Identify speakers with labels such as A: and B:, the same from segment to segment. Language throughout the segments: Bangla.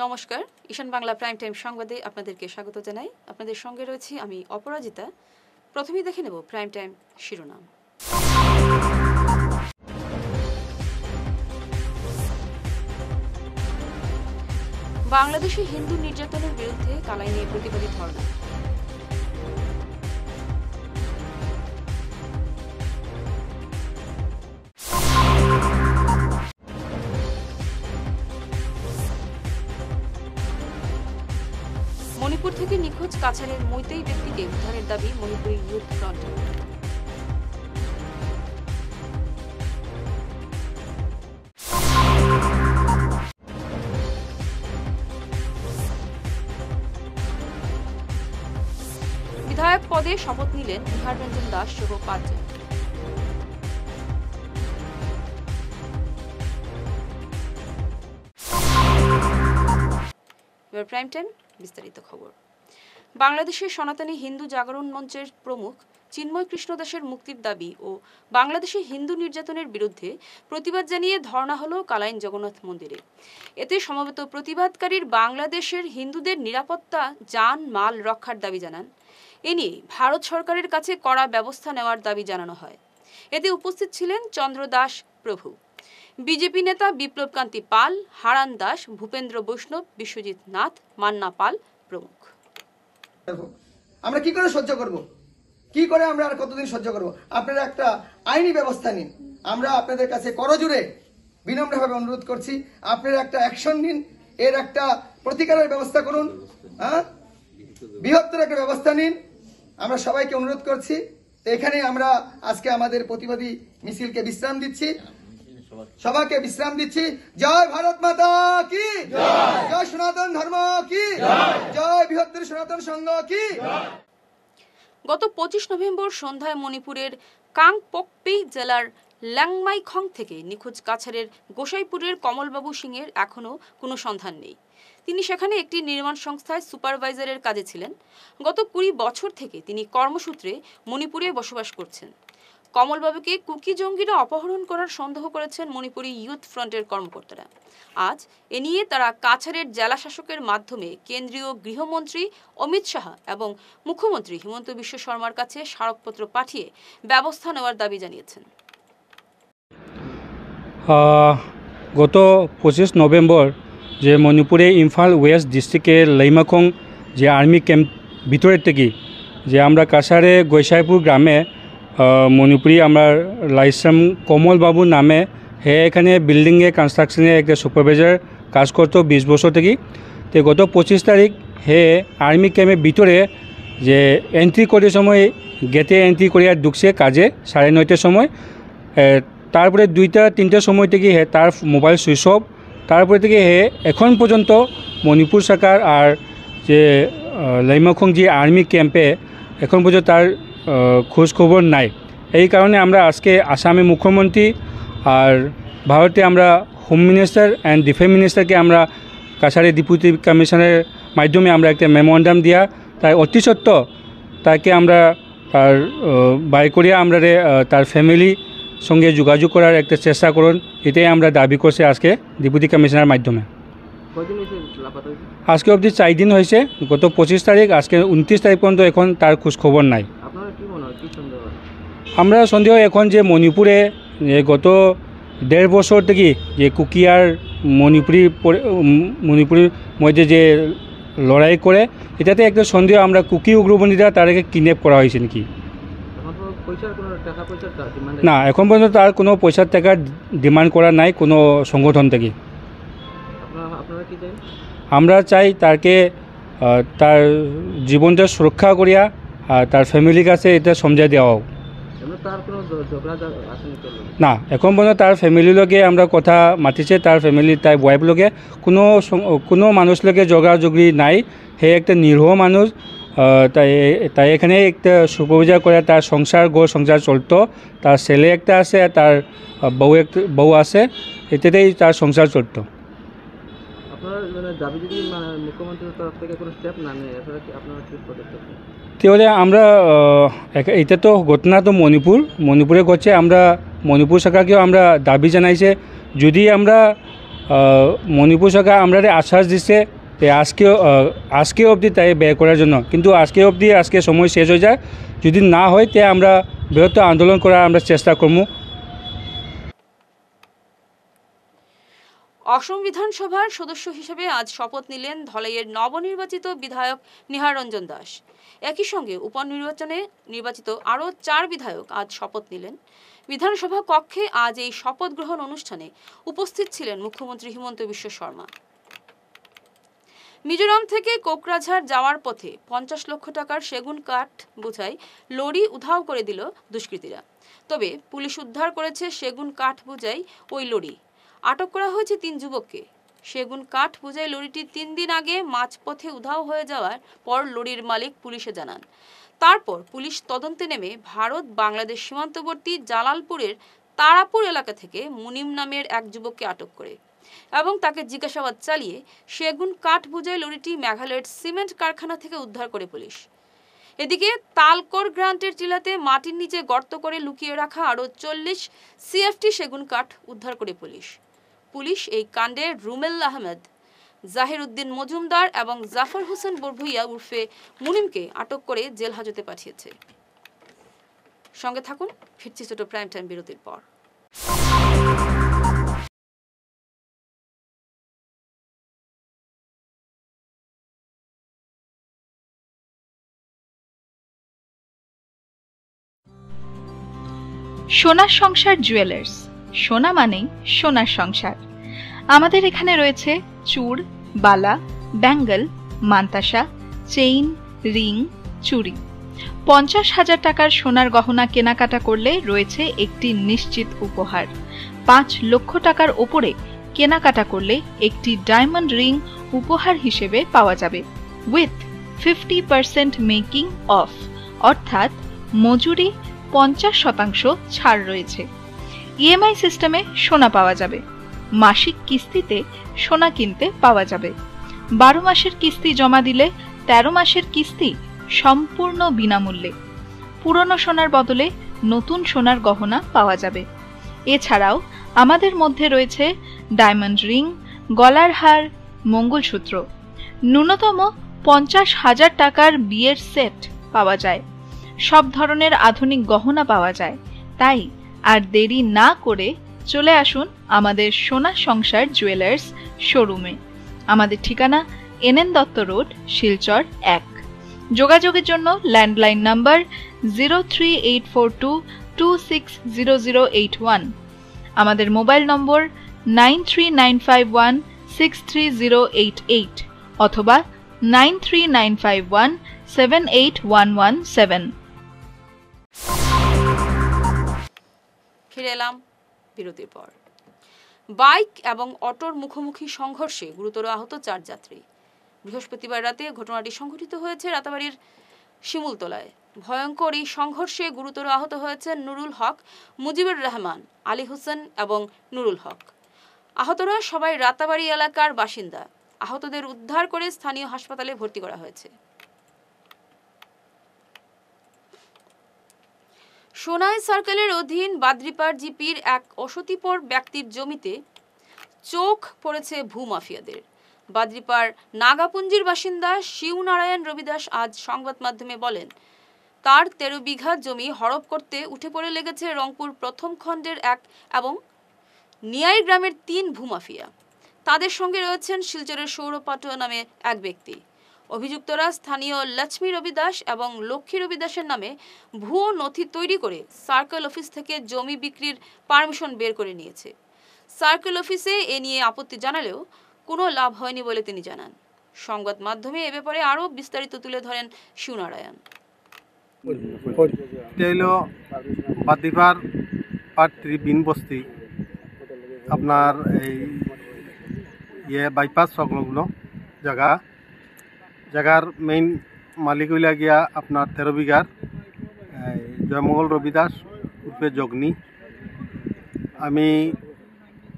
A: নমস্কার, ঈশান বাংলা প্রাইম টাইম সংবাদে আপনাদেরকে স্বাগত জানাই। আপনাদের সঙ্গে রয়েছি আমি অপরাজিতা। প্রথমেই দেখে নেব প্রাইম টাইম শিরোনাম। বাংলাদেশে হিন্দু নির্যাতনের বিরুদ্ধে কালাই নিয়ে প্রতিবাদী ধর্ণা। মণিপুর থেকে নিখোঁজ কাছাড়ের মৈতেই ব্যক্তিকে উদ্ধারের দাবি মণিপুরী ইউথ ফ্রন্টের। বিধায়ক পদে শপথ নিলেন বিহার রঞ্জন দাস সহ 5 জন। এবার প্রাইম টাইম বিস্তারিত খবর। বাংলাদেশের সনাতনী হিন্দু জাগরণ মঞ্চের প্রমুখ চিন্ময় কৃষ্ণ দাসের মুক্তির দাবি ও বাংলাদেশে হিন্দু নির্যাতনের বিরুদ্ধে প্রতিবাদ জানিয়ে ধর্ণা হলো কালাইন জগন্নাথ মন্দিরে। এতে সমবেত প্রতিবাদকারীর বাংলাদেশের হিন্দুদের নিরাপত্তা জান মাল রক্ষার দাবি জানান। এ নিয়ে ভারত সরকারের কাছে কড়া ব্যবস্থা নেওয়ার দাবি জানানো হয়। এতে উপস্থিত ছিলেন চন্দ্র দাস প্রভু, বিজেপি নেতা বিপ্লবকান্তি পাল, হারান দাস, ভূপেন্দ্র বৈষ্ণব, বিশ্বজিৎ নাথ, মান্না পাল প্রমুখ।
B: আমরা কি করে সহ্য করব? কি করে আমরা আর কতদিন সহ্য করব? আপনারা একটা আইনি ব্যবস্থা নিন। আমরা আপনাদের কাছে করজোড়ে বিনম্রভাবে অনুরোধ করছি, আপনারা একটা অ্যাকশন নিন, এর একটা প্রতিকারের ব্যবস্থা করুন, বৃহত্তর একটা ব্যবস্থা নিন। আমরা সবাইকে অনুরোধ করছি। এখানে আমরা আজকে আমাদের প্রতিবাদী মিছিলকে বিশ্রাম দিচ্ছি, সবাইকে বিশ্রাম দিচ্ছি। জয় ভারত মাতা কি জয়, সনাতন ধর্ম কি জয়, বৃহত্তর সনাতন সংঘ কি।
A: গত 25 নভেম্বর সন্ধ্যায় মণিপুরের কাংপোকপি জেলার ল্যাংমাইখং থেকে নিখোঁজ কাছাড়ের গোসাইপুরের কমলবাবু সিংয়ের এখনও কোনো সন্ধান নেই। তিনি সেখানে একটি নির্মাণ সংস্থায় সুপারভাইজারের কাজে ছিলেন। গত 20 বছর থেকে তিনি কর্মসূত্রে মণিপুরে বসবাস করছেন। কমলবাবুকে কুকি জঙ্গিরা অপহরণ করার সন্দেহ করেছেন মণিপুরী ইউথ ফ্রন্টের কর্মকর্তারা। আজ এ নিয়ে তারা কাছাড়ের জেলা শাসকের মাধ্যমে কেন্দ্রীয় গৃহমন্ত্রী অমিত শাহ এবং মুখ্যমন্ত্রী হিমন্ত বিশ্ব শর্মার কাছে স্মারকপত্র পাঠিয়ে ব্যবস্থা নেওয়ার দাবি জানিয়েছেন।
C: গত 25 নভেম্বর যে মণিপুরে ইম্ফল ওয়েস্ট ডিস্ট্রিক্টের লাইমাখং যে আর্মি ক্যাম্প ভিতরের থেকে যে আমরা কাছাড়ে গৈসাইপুর গ্রামে মণিপুরি আমার লাইসাম কমল বাবু নামে হে এখানে বিল্ডিংয়ে কনস্ট্রাকশনে একটা সুপারভাইজার কাজ করতো 20 বছর থেকে। তো গত 25 তারিখ হে আর্মি ক্যাম্পের ভিতরে যে এন্ট্রি করার সময় গেটে এন্ট্রি করিয়া ঢুকছে কাজে 9:30টার সময়। তারপরে 2টা-3টার সময় থেকে হে তার মোবাইল সুইচ অফ। তারপরে থেকে হে এখন পর্যন্ত মণিপুর সরকার আর যে লাইমাখং যে আর্মি ক্যাম্পে এখন পর্যন্ত তার খোঁজ খবর নাই। এই কারণে আমরা আজকে আসামের মুখ্যমন্ত্রী আর ভারতে আমরা হোম মিনিস্টার অ্যান্ড ডিফেন্স মিনিস্টারকে আমরা কাছাড়ে ডেপুটি কমিশনের মাধ্যমে আমরা একটা মেমোরান্ডাম দিয়া তাই অতি সত্য তাকে আমরা তার বাই করিয়া আমরা তার ফ্যামিলি সঙ্গে যোগাযোগ করার একটা চেষ্টা করুন, এটাই আমরা দাবি করছি আজকে ডেপুটি কমিশনার মাধ্যমে। আজকে অবধি 4 দিন হয়েছে, গত 25 তারিখ, আজকে 29 তারিখ পর্যন্ত এখন তার খোঁজ খবর নাই। আমরা সন্দেহ এখন যে মণিপুরে গত 1.5 বছর থেকে যে কুকিয়ার মণিপুরের মধ্যে যে লড়াই করে, এটাতে একটা সন্দেহ আমরা কুকি উগ্রপন্থীরা তাদেরকে কিডন্যাপ করা হয়েছে নাকি। না, এখন পর্যন্ত তার কোনো পয়সার টাকা ডিমান্ড করা নাই কোনো সংগঠন থেকে। আমরা চাই তাকে তার জীবনটা সুরক্ষা করিয়া আর তার ফ্যামিলির কাছে এটা সমঝাই দেওয়া হোক। না, এখন পর্যন্ত তার ফ্যামিলির লগে আমরা কথা মাতিছে, তার ফ্যামিলি তার ওয়াইফ লগে কোনো মানুষ লগে যোগাযোগী নাই। হে একটা নিরীহ মানুষ, তাই এখানে একটা সুপারভাইজার করে তার সংসার চলতো। তার ছেলে একটা আছে, তার বউ আছে, এটাতেই তার সংসার চলতো। তাহলে আমরা এটা তো ঘটনা তো মণিপুরে ঘটছে। আমরা মণিপুর সরকারকেও আমরা দাবি জানাইছে, যদি আমরা মণিপুর সরকার আমরা আশ্বাস দিচ্ছে যে আজকে অবধি তাই ব্যয় করার জন্য, কিন্তু আজকে সময় শেষ হয়ে যায়। যদি না হয় তে আমরা বৃহত্তর আন্দোলন করার আমরা চেষ্টা করব।
A: অসম বিধানসভার সদস্য হিসেবে আজ শপথ নিলেন ধলাইয়ের নবনির্বাচিত বিধায়ক নিহার রঞ্জন দাস। একই সঙ্গে উপনির্বাচনে নির্বাচিত আরও 4 বিধায়ক আজ শপথ নিলেন। বিধানসভা কক্ষে আজ এই শপথ গ্রহণ অনুষ্ঠানে উপস্থিত ছিলেন মুখ্যমন্ত্রী হিমন্ত বিশ্ব শর্মা। মিজোরাম থেকে কোকরাঝাড় যাওয়ার পথে 50 লক্ষ টাকার সেগুন কাঠ বোঝাই লরি উধাও করে দিল দুষ্কৃতীরা। তবে পুলিশ উদ্ধার করেছে সেগুন কাঠ বোঝাই ওই লরি। আটক করা হয়েছে 3 যুবককে। সেগুন কাঠ বোঝাই লরিটি 3 দিন আগে মাঝপথে উধাও হয়ে যাওয়ার পর লরির মালিক পুলিশে জানান। তারপর পুলিশ তদন্তে নেমে ভারত বাংলাদেশ সীমান্তবর্তী জালালপুরের তারাপুর এলাকা থেকে মুনিম নামের এক যুবককে আটক করে এবং তাকে জিজ্ঞাসাবাদ চালিয়ে সেগুন কাঠ বোঝাই লরিটি মেঘালয়ের সিমেন্ট কারখানা থেকে উদ্ধার করে পুলিশ। এদিকে তালকোর গ্রান্টের টিলাতে মাটির নিচে গর্ত করে লুকিয়ে রাখা আরও 40 সিএফটি সেগুন কাঠ উদ্ধার করে পুলিশ এই কাণ্ডে রুমেল আহমেদ, জাহির উদ্দিন মজুমদার এবং জাফর হোসেন বরভুইয়া উর্ফে মুনিমকে আটক করে জেল হাজতে পাঠিয়েছে। সঙ্গে থাকুন, ফিরছি ছোট প্রাইম টাইম বিরতির পর।
D: সোনার সংসার জুয়েলার্স, সোনা মানেই সোনার সংসার। আমাদের এখানে রয়েছে চূড়, বালা, ব্যাঙ্গল, মান্তাসা, চেইন, রিং, চুড়ি। 50,000 টাকার সোনার গহনা কেনাকাটা করলে রয়েছে একটি নিশ্চিত উপহার। 5 লক্ষ টাকার ওপরে কেনাকাটা করলে একটি ডায়মন্ড রিং উপহার হিসেবে পাওয়া যাবে উইথ 50% মেকিং অফ, অর্থাৎ মজুরি 50% ছাড় রয়েছে। ইএমআই সিস্টেমে সোনা পাওয়া যাবে। মাসিক কিস্তিতে সোনা কিনতে পাওয়া যাবে। 12 মাসের কিস্তি জমা দিলে 13 মাসের কিস্তি সম্পূর্ণ বিনামূল্যে। পুরনো সোনার বদলে নতুন সোনার গহনা পাওয়া যাবে। এছাড়াও আমাদের মধ্যে রয়েছে ডায়মন্ড রিং, গলার হার, মঙ্গলসূত্র। ন্যূনতম 50,000 টাকার বিয়ের সেট পাওয়া যায়। সব ধরনের আধুনিক গহনা পাওয়া যায়। তাই আর দেরি না করে চলে আসুন আমাদের সোনা সংসার জুয়েলার্স শোরুমে। আমাদের ঠিকানা এনএন দত্ত রোড, শিলচর 1। যোগাযোগের জন্য ল্যান্ডলাইন নাম্বার 038422600081, আমাদের মোবাইল নম্বর 9395163088 অথবা 9395178117।
A: ফিরে এলাম বিরতির পর। বাইক এবং অটোর মুখোমুখি সংঘর্ষে গুরুতর আহত 4 যাত্রী। বৃহস্পতিবার রাতে ঘটনাটি সংঘটিত হয়েছে রাতাবাড়ির শিমুলতলায়। ভয়ঙ্কর এই সংঘর্ষে গুরুতর আহত হয়েছেন নুরুল হক, মুজিবুর রহমান, আলী হোসেন এবং নুরুল হক। আহতরা সবাই রাতাবাড়ি এলাকার বাসিন্দা। আহতদের উদ্ধার করে স্থানীয় হাসপাতালে ভর্তি করা হয়েছে। সোনাই সার্কেলের অধীন বাদ্রিপাড় জিপির এক অসতিপর ব্যক্তির জমিতে চোখ পড়েছে ভূমাফিয়াদের। বাদ্রিপাড় নাগাপুঞ্জির বাসিন্দা শিবনারায়ণ রবিদাস আজ সংবাদ মাধ্যমে বলেন, তার 13 বিঘা জমি হড়প করতে উঠে পড়ে লেগেছে রংপুর প্রথম খণ্ডের 1 এবং নিয়াই গ্রামের 3 ভূমাফিয়া। তাদের সঙ্গে রয়েছেন শিলচরের সৌরপাটুয়া নামে এক ব্যক্তি। অভিযুক্তরা স্থানীয় লক্ষ্মী রবিদাস এবং লক্ষ্মী রবিদাসের নামে ভুয়ো নথি তৈরি করে সার্কেল অফিস থেকে জমি বিক্রির পারমিশন বের করে নিয়েছে। সার্কেল অফিসে এ নিয়ে আপত্তি জানালেও কোনো লাভ হয়নি বলে তিনি জানান। সংবাদ মাধ্যমে এ ব্যাপারে আরও বিস্তারিত তুলে ধরেন শিবনারায়ণ।
E: বাদ্রিপাড় পার্ট 3 বিন বস্তি, আপনার এই বাইপাস সংলগ্ন জায়গার মেইন মালিক হইলা গিয়া আপনার 13 বিঘার জয়মঙ্গল রবিদাস উর্ফে জগনি। আমি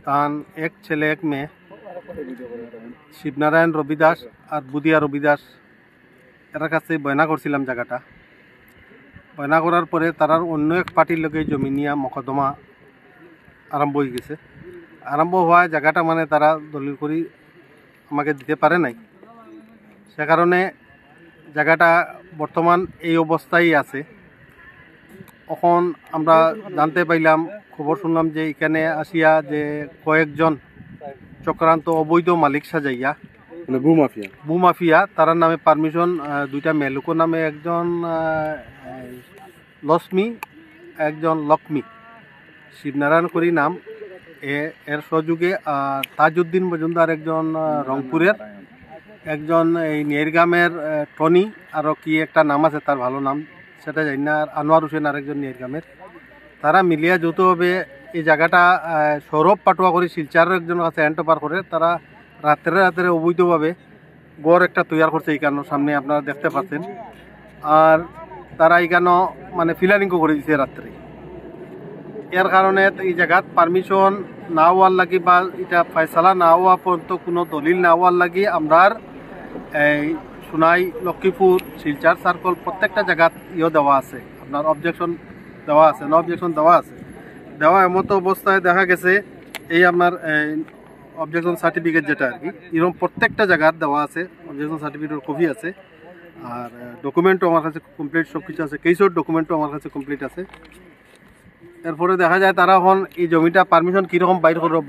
E: তার এক ছেলে এক মেয়ে শিবনারায়ণ রবিদাস আর বুদিয়া রবিদাস এর কাছে বয়না করছিলাম। জায়গাটা বয়না করার পরে তারার অন্য এক পার্টির লোকে জমি নিয়ে মকদ্দমা আরম্ভ হয়ে গেছে। আরম্ভ হওয়া জায়গাটা মানে তারা দলিল করি আমাকে দিতে পারে নাই, সে কারণে জায়গাটা বর্তমান এই অবস্থায় আছে। এখন আমরা জানতে পাইলাম, খবর শুনলাম যে এখানে আসিয়া যে কয়েকজন চক্রান্ত অবৈধ মালিক সাজাইয়া
F: মানে
E: ভূমাফিয়া তারার নামে পারমিশন, দুইটা মেলুকোর নামে, একজন লক্ষ্মী একজন লক্ষ্মী, শিবনারায়ণ করি নাম, এর সহযোগে তাজউদ্দিন মজুমদার একজন রংপুরের, একজন এই নিয়ারগ্রামের টনি, আরও কি একটা নাম আছে তার ভালো নাম সেটা জানি না, আর আনোয়ার হোসেন আরেকজন নিয়ারগ্রামের, তারা মিলিয়া যৌথভাবে এই জায়গাটা সৌরভ পাটুয়া করে শিলচারের একজন কাছে হ্যান্ড ওভার করে। তারা রাত্রে অবৈধভাবে গড় একটা তৈরি করছে এইখানে, সামনে আপনারা দেখতে পাচ্ছেন। আর তারা এইখানে মানে ফিলারিংও করে দিচ্ছে রাত্রে। এর কারণে এই জায়গাত পারমিশন না হওয়ার লাগি বা এটা ফয়সালা না হওয়া পর্যন্ত কোনো দলিল না হওয়ার লাগি আমরার এই সোনাই, লক্ষ্মীপুর, শিলচার সার্কল প্রত্যেকটা জায়গাত দেওয়া আছে, আপনার অবজেকশন দেওয়া আছে, নো অবজেকশন দেওয়া আছে। দেওয়া এমতো অবস্থায় দেখা গেছে এই আপনার অবজেকশন সার্টিফিকেট যেটা আর কি, এরকম প্রত্যেকটা জায়গার দেওয়া আছে, অবজেকশন সার্টিফিকেটের কপি আছে, আর ডকুমেন্টও আমার কাছে কমপ্লিট সব কিছু আছে, কেসের ডকুমেন্টও আমার কাছে কমপ্লিট আছে। এরপরে দেখা যায় তারা এখন এই জমিটা পারমিশন কীরকম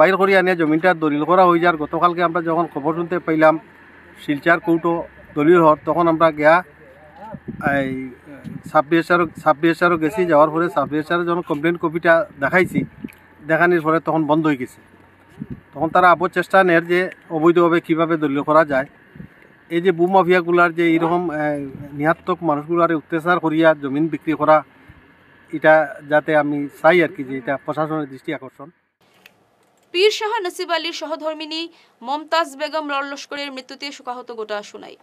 E: বাইর করে আনিয়ে জমিটা দলিল করা হয়ে যার। গতকালকে আমরা যখন খবর শুনতে পাইলাম শিলচার কোর্টও দলিল হওয়ার, তখন আমরা গিয়া এই সাব-রেজিস্ট্রারও গেছি। যাওয়ার পরে সাব-রেজিস্ট্রারের যখন কমপ্লেন কপিটা দেখাইছি, দেখানোর পরে তখন বন্ধ হয়ে গেছে। তখন তারা আবার চেষ্টা নেয় যে অবৈধভাবে কীভাবে দলিল করা যায়। এই যে ভূমাফিয়াগুলার যে এইরকম নিহাত্মক মানুষগুলার অত্যাচার করিয়া জমিন বিক্রি করা, এটা যাতে আমি চাই আর কি যে এটা প্রশাসনের দৃষ্টি আকর্ষণ।
A: পীর শাহ নসিব আলীর সহধর্মিনী মমতাজ বেগম লস্করের মৃত্যুতে শোকাহত গোটা সোনাই।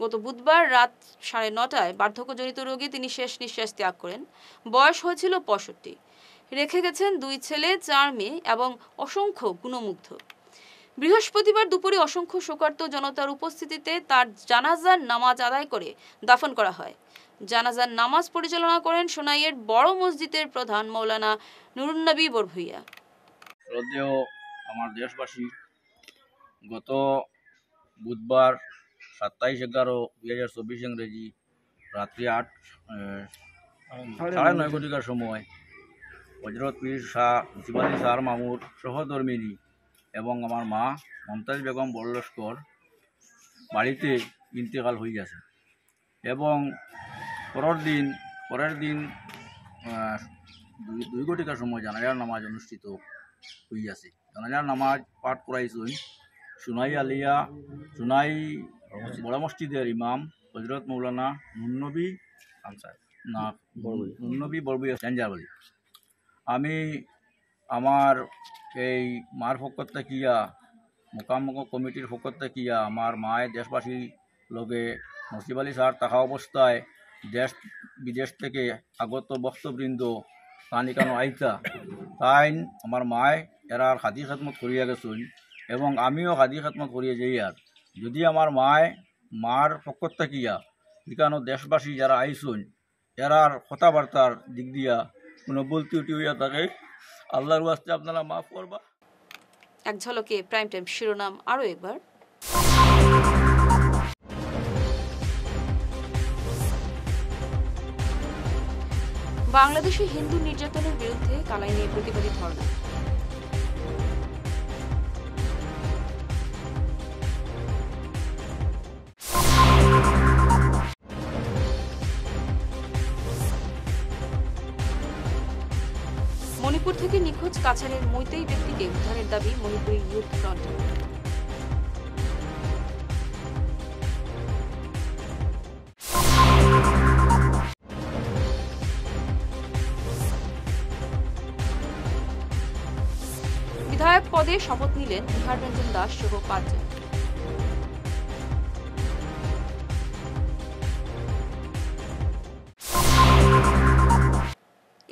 A: গত বুধবার রাত 9:30টায় বার্ধক্যজনিত রোগে তিনি শেষ নিঃশ্বাস ত্যাগ করেন। বয়স হয়েছিল 65। রেখে গেছেন 2 ছেলে, 4 মেয়ে এবং অসংখ্য গুণমুগ্ধ। বৃহস্পতিবার দুপুরে অসংখ্য শোকার্ত জনতার উপস্থিতিতে তার জানাজার নামাজ আদায় করে দাফন করা হয়। জানাজার নামাজ পরিচালনা করেন সোনাইয়ের বড় মসজিদের প্রধান মৌলানা নুরুন্নবী বরভুইয়া।
G: শ্রদ্ধেয় আমার দেশবাসী, গত বুধবার 27/11/2024 ইংরেজি রাত্রি 9:30 ঘটিকার সময় হজরত পীর শাহ নসিব আলী স্যার মামুর সহধর্মিনী এবং আমার মা মমতাজ বেগম লস্কর বাড়িতে ইন্তেকাল হয়ে গেছে। এবং পরের দিন 2 ঘটিকার সময় জানাজার নামাজ অনুষ্ঠিত হইয়াছে। জানাজার নামাজ পাঠ করাইছেন সোনাই বড় মসজিদের ইমাম হজরত মৌলানা নুরুন্নবী বরভুইয়া সেঞ্জারবাড়ি। আমি আমার এই মার পক্ষ থাকিয়া, মোকাম কমিটির পক্ষ থাকিয়া আমার মায়ের দেশবাসীর লগে নসিব আলী স্যার থাকা অবস্থায় দেশ বিদেশ থেকে আগত ভক্তবৃন্দ কানিকানো আইতা তাই আমার মায় এরার হাদি খেদমত করিয়া গেছেন এবং আমিও হাদি খেদমত করিয়া যাই। আর যদি আমার মার পক্ষ থাকিয়া এখানো দেশবাসী যারা আইসুন এরার কথাবার্তার দিক দিয়া কোনো ভুল ত্রুটি হইয়া থাকে, আল্লাহর ওয়াস্তে আপনারা মাফ করবা।
A: এক ঝলকে প্রাইম টাইম শিরোনাম আরও একবার। বাংলাদেশে হিন্দু নির্যাতনের বিরুদ্ধে কালাইনে প্রতিবাদী ধর্ণা। মণিপুর থেকে নিখোঁজ কাছাড়ের মৈতেই ব্যক্তিকে উদ্ধারের দাবি মণিপুরি ইউথ ফ্রন্টের। বিধায়ক পদে শপথ নিলেন বিহার রঞ্জন দাস সহ 5 জন।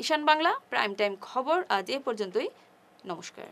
A: ঈশান বাংলা প্রাইম টাইম খবর আজ এ পর্যন্তই। নমস্কার।